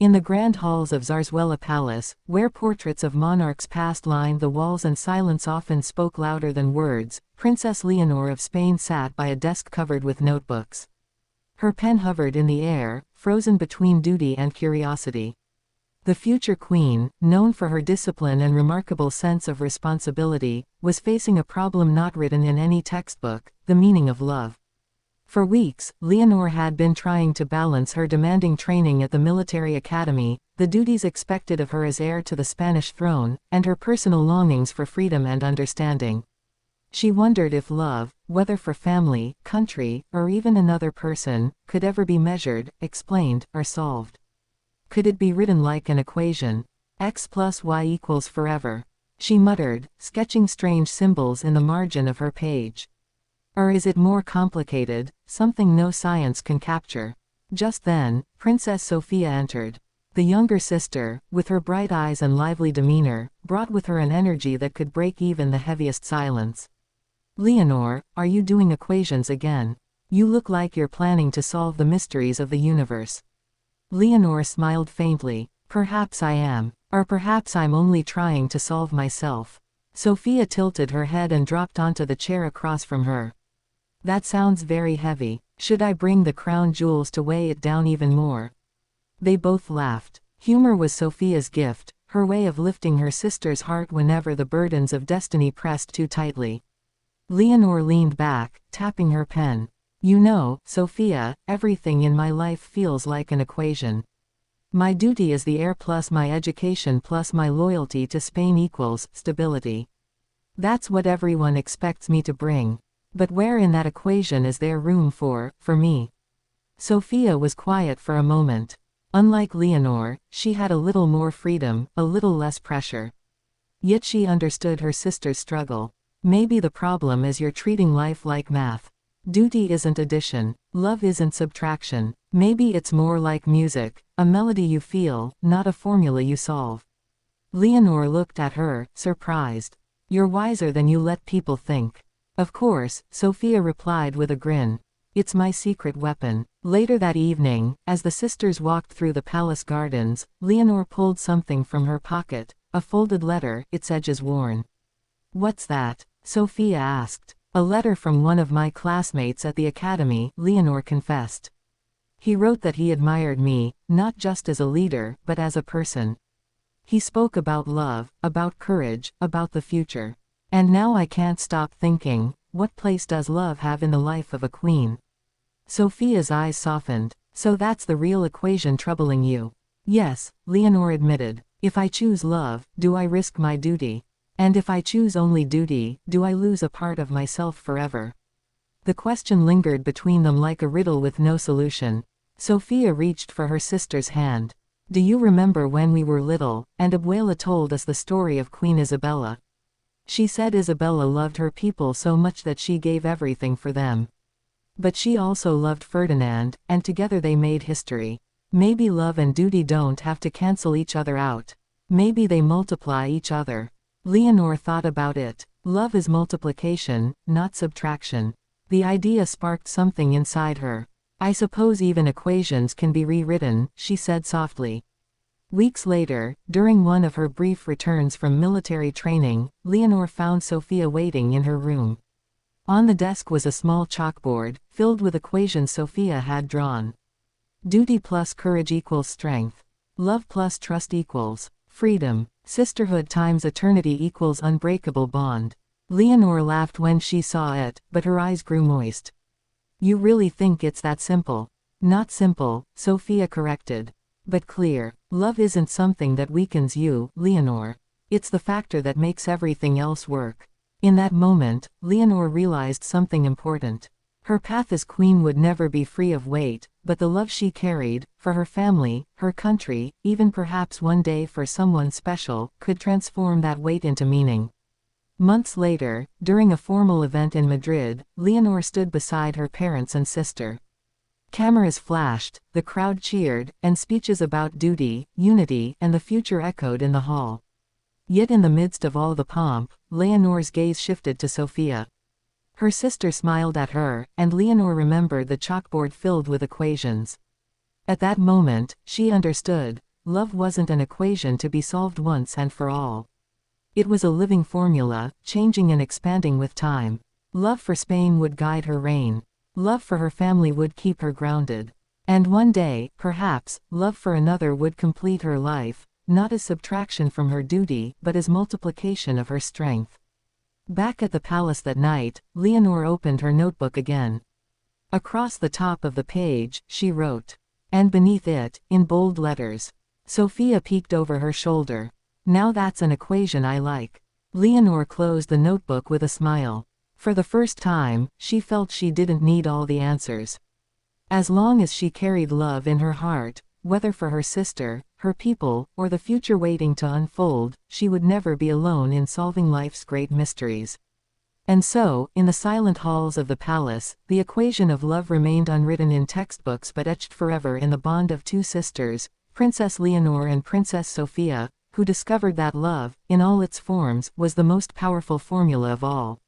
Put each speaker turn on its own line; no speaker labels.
In the grand halls of Zarzuela Palace, where portraits of monarchs past lined the walls and silence often spoke louder than words, Princess Leonor of Spain sat by a desk covered with notebooks. Her pen hovered in the air, frozen between duty and curiosity. The future queen, known for her discipline and remarkable sense of responsibility, was facing a problem not written in any textbook: the meaning of love. For weeks, Leonor had been trying to balance her demanding training at the military academy, the duties expected of her as heir to the Spanish throne, and her personal longings for freedom and understanding. She wondered if love, whether for family, country, or even another person, could ever be measured, explained, or solved. Could it be written like an equation? X plus Y equals forever, she muttered, sketching strange symbols in the margin of her page. Or is it more complicated, something no science can capture? Just then, Princess Sofia entered. The younger sister, with her bright eyes and lively demeanor, brought with her an energy that could break even the heaviest silence. "Leonor, are you doing equations again? You look like you're planning to solve the mysteries of the universe." Leonor smiled faintly. "Perhaps I am. Or perhaps I'm only trying to solve myself." Sofia tilted her head and dropped onto the chair across from her. "That sounds very heavy. Should I bring the crown jewels to weigh it down even more?" They both laughed. Humor was Sofia's gift, her way of lifting her sister's heart whenever the burdens of destiny pressed too tightly. Leonor leaned back, tapping her pen. "You know, Sofia, everything in my life feels like an equation. My duty as the heir plus my education plus my loyalty to Spain equals stability. That's what everyone expects me to bring. But where in that equation is there room for me?" Sofia was quiet for a moment. Unlike Leonor, she had a little more freedom, a little less pressure. Yet she understood her sister's struggle. "Maybe the problem is you're treating life like math. Duty isn't addition. Love isn't subtraction. Maybe it's more like music, a melody you feel, not a formula you solve." Leonor looked at her, surprised. "You're wiser than you let people think." "Of course," Sofia replied with a grin. "It's my secret weapon." Later that evening, as the sisters walked through the palace gardens, Leonor pulled something from her pocket, a folded letter, its edges worn. "What's that?" Sofia asked. "A letter from one of my classmates at the academy," Leonor confessed. "He wrote that he admired me, not just as a leader, but as a person. He spoke about love, about courage, about the future. And now I can't stop thinking, what place does love have in the life of a queen?" Sofia's eyes softened. "So that's the real equation troubling you?" "Yes," Leonor admitted. "If I choose love, do I risk my duty? And if I choose only duty, do I lose a part of myself forever?" The question lingered between them like a riddle with no solution. Sofia reached for her sister's hand. "Do you remember when we were little, and Abuela told us the story of Queen Isabella? She said Isabella loved her people so much that she gave everything for them. But she also loved Ferdinand, and together they made history. Maybe love and duty don't have to cancel each other out. Maybe they multiply each other." Leonor thought about it. Love is multiplication, not subtraction. The idea sparked something inside her. "I suppose even equations can be rewritten," she said softly. Weeks later, during one of her brief returns from military training, Leonor found Sofia waiting in her room. On the desk was a small chalkboard, filled with equations Sofia had drawn. Duty plus courage equals strength. Love plus trust equals freedom. Sisterhood times eternity equals unbreakable bond. Leonor laughed when she saw it, but her eyes grew moist. "You really think it's that simple?" "Not simple," Sofia corrected. "But clear. Love isn't something that weakens you, Leonor. It's the factor that makes everything else work." In that moment, Leonor realized something important. Her path as queen would never be free of weight, but the love she carried, for her family, her country, even perhaps one day for someone special, could transform that weight into meaning. Months later, during a formal event in Madrid, Leonor stood beside her parents and sister. Cameras flashed, the crowd cheered, and speeches about duty, unity, and the future echoed in the hall. Yet in the midst of all the pomp, Leonor's gaze shifted to Sofia. Her sister smiled at her, and Leonor remembered the chalkboard filled with equations. At that moment, she understood. love wasn't an equation to be solved once and for all. It was a living formula, changing and expanding with time. Love for Spain would guide her reign. Love for her family would keep her grounded. And one day, perhaps, love for another would complete her life, not as subtraction from her duty, but as multiplication of her strength. Back at the palace that night, Leonor opened her notebook again. Across the top of the page, she wrote. And beneath it, in bold letters. Sofia peeked over her shoulder. Now that's an equation I like. Leonor closed the notebook with a smile. For the first time, she felt she didn't need all the answers. As long as she carried love in her heart, whether for her sister, her people, or the future waiting to unfold, she would never be alone in solving life's great mysteries. And so, in the silent halls of the palace, the equation of love remained unwritten in textbooks but etched forever in the bond of two sisters, Princess Leonor and Princess Sofia, who discovered that love, in all its forms, was the most powerful formula of all.